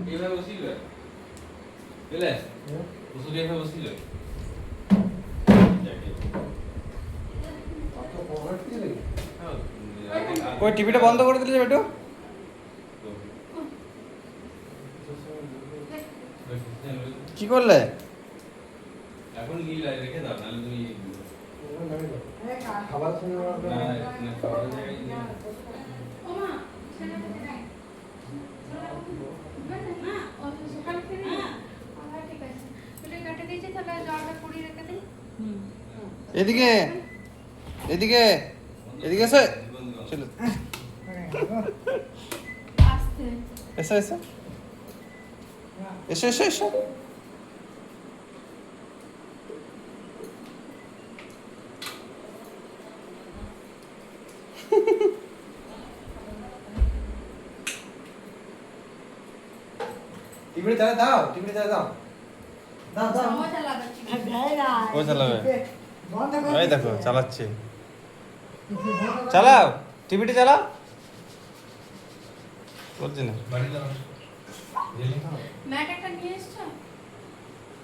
এইভাবে বসিল বুঝলে ওষুধ এইভাবে বসিল ওই টিভিটা বন্ধ করে দিলে বেটু কি করলে এখন কি রেখে দাও নাহলে তুমি খাবার সময় খাবার জায়গায় ওমা ছেলে নাই না ও তো সকাল থেকে আবার ঠিক আছে তুই কেটে দিয়েছিস তাহলে জলটা পুড়িয়ে রেখে দে এদিকে এদিকে এদিকে এসে চলো আস্তে এসো এসো এসো এসো এসো টিভিটা চালা দাও টিভিটা চালা দাও দাও দাও মজা লাগাচ্ছে ও চালাবে বন্ধ কর এই দেখো চালাচ্ছে চালাও টিভিটা চালাও বলছি না বাড়ি দাও ম্যাট একটা নিয়ে এসছো